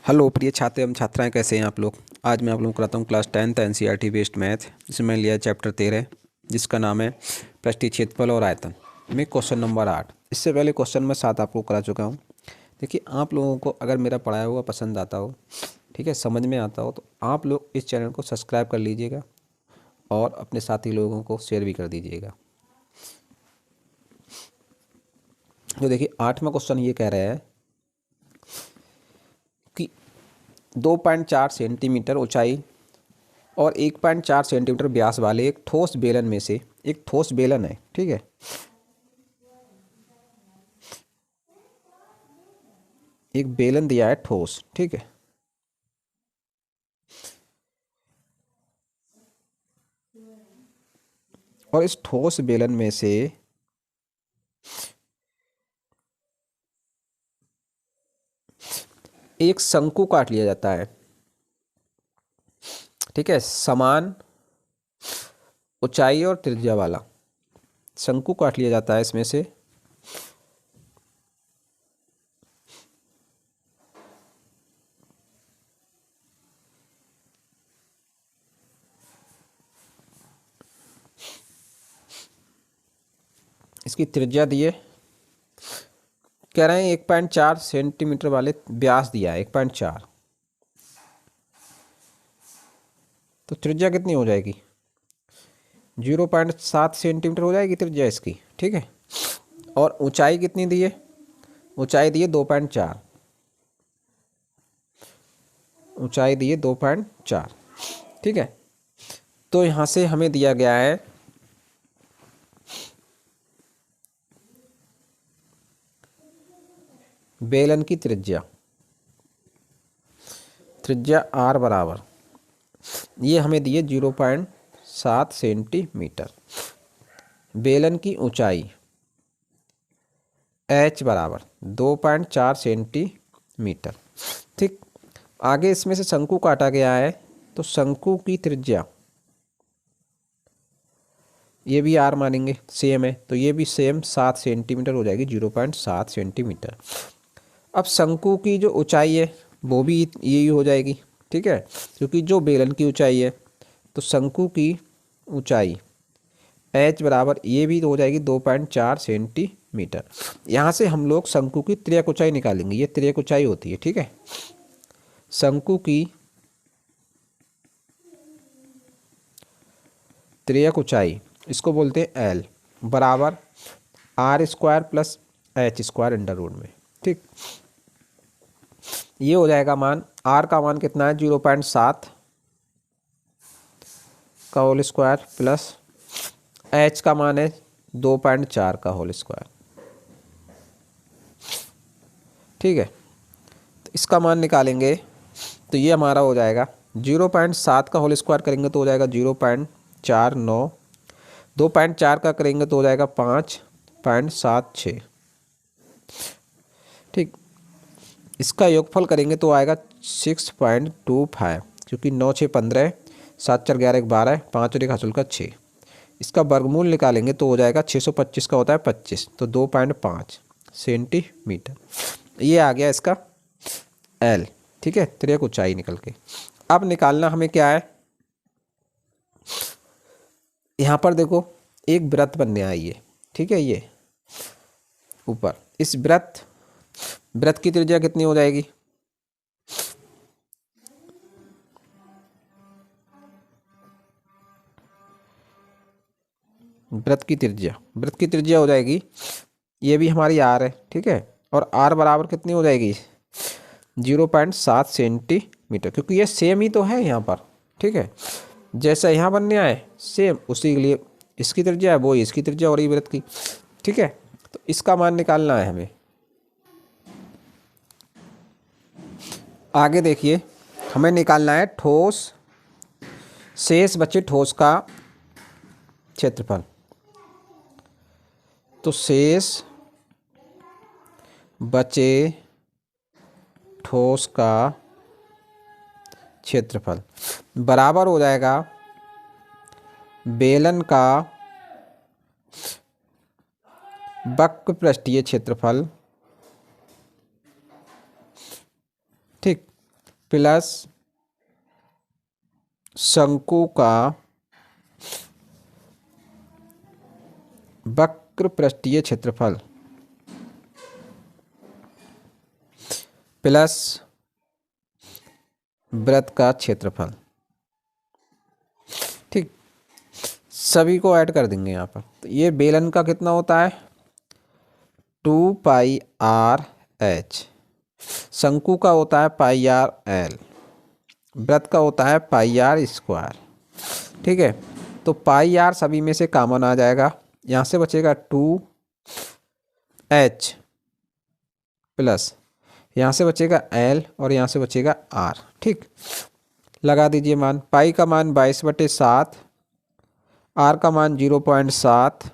Hello प्रिय छात्र एवं छात्राएं, कैसे हैं आप लोग। आज मैं आप लोगों को कराता हूँ class 10th NCERT based math, जिसमें मैंने लिया है चैप्टर 13, जिसका नाम है पृष्ठीय क्षेत्रफल और आयतन में क्वेश्चन नंबर 8। इससे पहले क्वेश्चन मैं 7 आपको करा चुका हूँ। देखिए, आप लोगों को अगर मेरा पढ़ाया हुआ पसंद आता हो, ठीक है, समझ में आता हो, तो आप लोग इस चैनल को सब्सक्राइब कर लीजिएगा और अपने साथी लोगों को शेयर भी कर दीजिएगा। तो देखिए, 8वां क्वेश्चन ये कह रहा है कि 2.4 सेंटीमीटर ऊंचाई और 1.4 सेंटीमीटर व्यास वाले एक ठोस बेलन में से, एक ठोस बेलन है, ठीक है, एक बेलन दिया है ठोस, ठीक है, और इस ठोस बेलन में से एक शंकु काट लिया जाता है, ठीक है, समान ऊंचाई और त्रिज्या वाला शंकु काट लिया जाता है इसमें से। इसकी त्रिज्या दिए, कह रहे हैं 1.4 सेंटीमीटर वाले व्यास दिया है 1.4, तो त्रिज्या कितनी हो जाएगी, 0.7 सेंटीमीटर हो जाएगी त्रिज्या इसकी, ठीक है। और ऊंचाई कितनी दी है, ऊंचाई दी है 2.4, ऊंचाई दी है 2.4, ठीक है। तो यहाँ से हमें दिया गया है बेलन की त्रिज्या, त्रिज्या r बराबर, ये हमें दिए 0.7 सेंटीमीटर। बेलन की ऊंचाई h बराबर 2.4 सेंटीमीटर, ठीक। आगे इसमें से शंकु काटा गया है, तो शंकु की त्रिज्या, ये भी r मानेंगे, सेम है, तो ये भी सेम 7 सेंटीमीटर हो जाएगी, 0.7 सेंटीमीटर। अब शंकु की जो ऊंचाई है वो भी यही हो जाएगी, ठीक है, क्योंकि जो बेलन की ऊंचाई है, तो शंकु की ऊंचाई h बराबर ये भी हो जाएगी 2.4 सेंटीमीटर। यहाँ से हम लोग शंकु की त्रियक ऊंचाई निकालेंगे, ये त्रियक ऊंचाई होती है, ठीक है। शंकु की त्रियक ऊंचाई, इसको बोलते हैं L, बराबर r² plus h² under root में, ठीक। ये हो जाएगा मान, r का मान कितना है 0.7 का होल स्क्वायर प्लस h का मान है 2.4 का होल स्क्वायर, ठीक है। तो इसका मान निकालेंगे, तो ये हमारा हो जाएगा 0.7 का होल स्क्वायर करेंगे तो हो जाएगा 0.49, 2.4 का करेंगे तो हो जाएगा 5.76, ठीक। इसका योगफल करेंगे तो आएगा 6.25, क्योंकि 9 6 15, 7 4 11 12, 5 और 1 हासिल का 6। इसका वर्गमूल निकालेंगे तो हो जाएगा 625 का होता है 25, तो 2.5 सेंटीमीटर। ये आ गया इसका L, ठीक है, त्रियक ऊंचाई निकल के। अब निकालना हमें क्या है, यहाँ पर देखो एक वृत्त बनने आई है, ठीक है, ये ऊपर इस वृत्त, वृत्त की त्रिज्या कितनी हो जाएगी, वृत्त की त्रिज्या, वृत्त की त्रिज्या हो जाएगी, ये भी हमारी r है, ठीक है, और r बराबर कितनी हो जाएगी 0.7 सेंटीमीटर, क्योंकि ये सेम ही तो है यहाँ पर, ठीक है, जैसा यहाँ बनने आए सेम उसी के लिए इसकी त्रिज्या है, वो इसकी त्रिज्या और ये वृत्त की, ठीक है। तो इसका मान निकालना है हमें। आगे देखिए, हमें निकालना है ठोस, शेष बचे ठोस का क्षेत्रफल, तो शेष बचे ठोस का क्षेत्रफल बराबर हो जाएगा बेलन का वक्र पृष्ठीय क्षेत्रफल, ठीक। प्लस शंकु का वक्र पृष्ठीय क्षेत्रफल प्लस वृत्त का क्षेत्रफल। ठीक, सभी को ऐड कर देंगे यहाँ पर। तो ये बेलन का कितना होता है 2πr/h, शंकु का होता है πr/l, वृत्त का होता है πr²। ठीक है, तो πr सभी में से कॉमन आ जाएगा, यहाँ से बचेगा 2h प्लस यहाँ से बचेगा l और यहाँ से बचेगा r। ठीक, लगा दीजिए मान। पाई का मान 22/7, r का मान 0.7,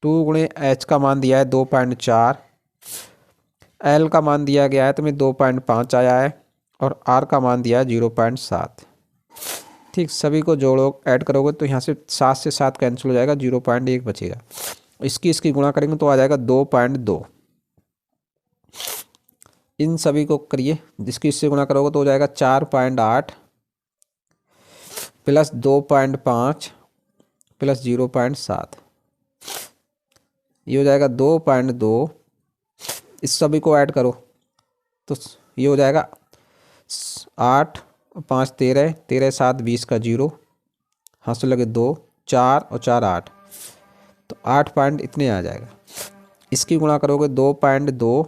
2 गुणे h का मान दिया है 2.4, l का मान दिया गया है तुम्हें 2.5 आया है और r का मान दिया है 0.7। ठीक, सभी को जोड़ो ऐड करोगे तो यहाँ से 7 से 7 कैंसिल हो जाएगा, 0.1 बचेगा। इसकी गुणा करेंगे तो आ जाएगा 2.2। इन सभी को करिए, जिसकी इससे गुणा करोगे तो हो जाएगा 4.8 प्लस 2.5 प्लस 0.7, ये हो जाएगा 2.2। इस सभी को ऐड करो तो ये हो जाएगा 8 5 13, 13 7 20 का 0, हाँ से लगे 2, 4 और 4 8, तो 8 पॉइंट इतने आ जाएगा। इसकी गुणा करोगे 2.2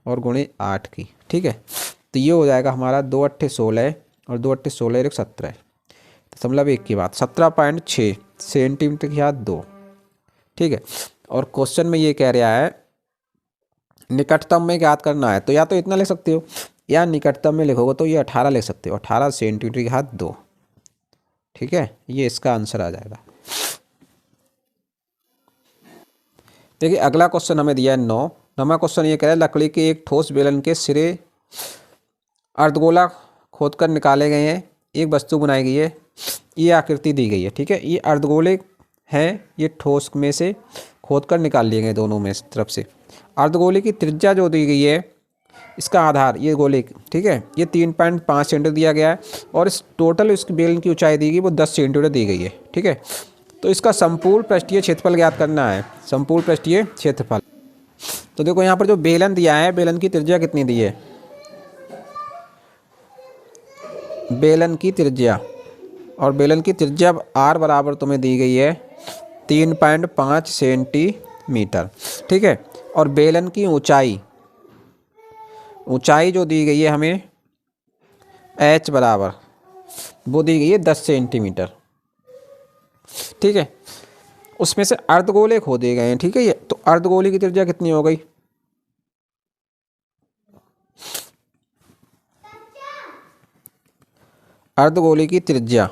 और गुणे 8 की। ठीक है, तो ये हो जाएगा हमारा 2 अट्ठे 16 और 2 अट्ठे 16 1 17, दशमलव 1 की बात 17.6 सेंटीमीटर की घात 2। ठीक है, और क्वेश्चन में ये कह रहा है निकटतम में ज्ञात करना है, तो या तो इतना लिख सकते हो या निकटतम में लिखोगे तो ये 18 लिख सकते हो, 18 सेंटीमीटर की घात 2। ठीक है, ये इसका आंसर आ जाएगा। देखिए अगला क्वेश्चन हमें दिया है 9वां क्वेश्चन ये कह रहा है लकड़ी के एक ठोस बेलन के सिरे अर्धगोला खोदकर निकाले गए हैं, एक वस्तु बनाई गई है, ये आकृति दी गई है। ठीक है, ये अर्धगोले हैं, ये ठोस में से खोदकर निकाल लिए गए दोनों में तरफ से। अर्धगोले की त्रिज्या जो दी गई है, इसका आधार ये गोले, ठीक है, ये 3.5 सेंटीमीटर दिया गया है और इस टोटल इसकी बेलन की ऊंचाई दी गई वो 10 सेंटीमीटर दी गई है। ठीक है, तो इसका संपूर्ण पृष्ठीय क्षेत्रफल ज्ञात करना है, संपूर्ण पृष्ठीय क्षेत्रफल। तो देखो यहाँ पर जो बेलन दिया है, बेलन की त्रिज्या कितनी दी है, बेलन की त्रिज्या, और बेलन की त्रिज्या r बराबर तुम्हें दी गई है 3.5 सेंटीमीटर। ठीक है, और बेलन की ऊंचाई जो दी गई है हमें h बराबर वो दी गई है 10 सेंटीमीटर। ठीक है, उसमें से अर्धगोले खोदे गए हैं। ठीक है, ये तो अर्धगोले की त्रिज्या कितनी हो गई, अर्धगोले की त्रिज्या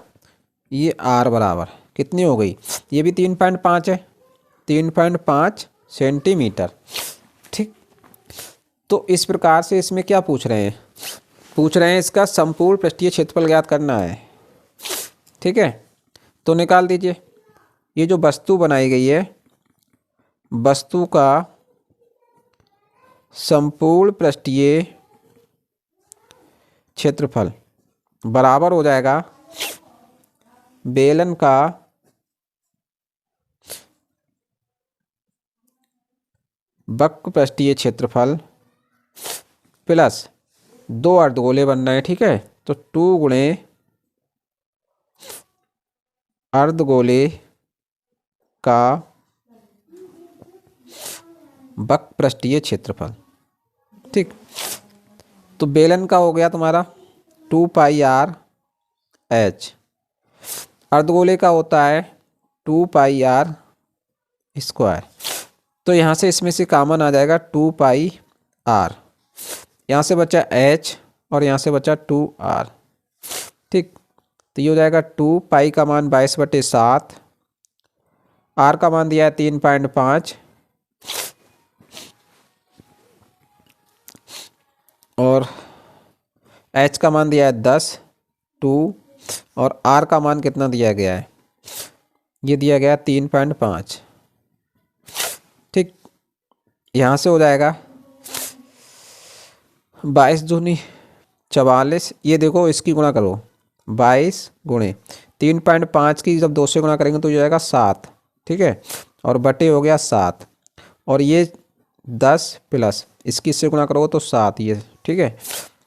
ये r बराबर कितनी हो गई, ये भी 3.5 है, 3.5 सेंटीमीटर। ठीक, तो इस प्रकार से इसमें क्या पूछ रहे हैं, पूछ रहे हैं इसका संपूर्ण पृष्ठीय क्षेत्रफल ज्ञात करना है। ठीक है, तो निकाल दीजिए। ये जो वस्तु बनाई गई है, वस्तु का संपूर्ण पृष्ठीय क्षेत्रफल बराबर हो जाएगा बेलन का वक्र पृष्ठीय क्षेत्रफल प्लस 2 अर्धगोले बनना है। ठीक है, तो 2 गुणे अर्धगोले का वक्र पृष्ठीय क्षेत्रफल। ठीक, तो बेलन का हो गया तुम्हारा 2πr/h, अर्धगोले का होता है 2πr²। तो यहाँ से इसमें से कॉमन आ जाएगा 2πr, यहाँ से बचा h और यहाँ से बचा 2r। ठीक, तो ये हो जाएगा 2 पाई का मान 22/7, r का मान दिया है 3.5 और h का मान दिया है 10, 2 और r का मान कितना दिया गया है, ये दिया गया 3.5। ठीक, यहाँ से हो जाएगा 22 दूनी 44, ये देखो इसकी गुणा करो 22 गुणे 3.5 की जब 2 से गुणा करेंगे तो हो जाएगा 7, ठीक है, और बटे हो गया 7, और ये 10 प्लस इसकी इससे गुणा करोगे तो 7, ये ठीक है,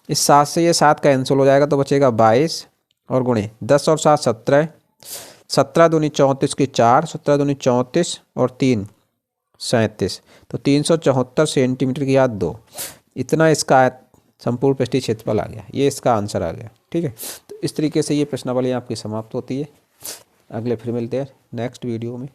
इस 7 से ये 7 कैंसिल हो जाएगा तो बचेगा 22 और गुणे 10 और 7 17, 17 दूनी 34 की 4, 17 दूनी 34 और 3 37, तो 374 सेंटीमीटर की याद 2, इतना इसका संपूर्ण पृष्ठीय क्षेत्रफल आ गया, ये इसका आंसर आ गया, ठीक है। तो इस तरीके से ये प्रश्नावली आपकी समाप्त होती है। अगले फिर मिलते हैं नेक्स्ट वीडियो में।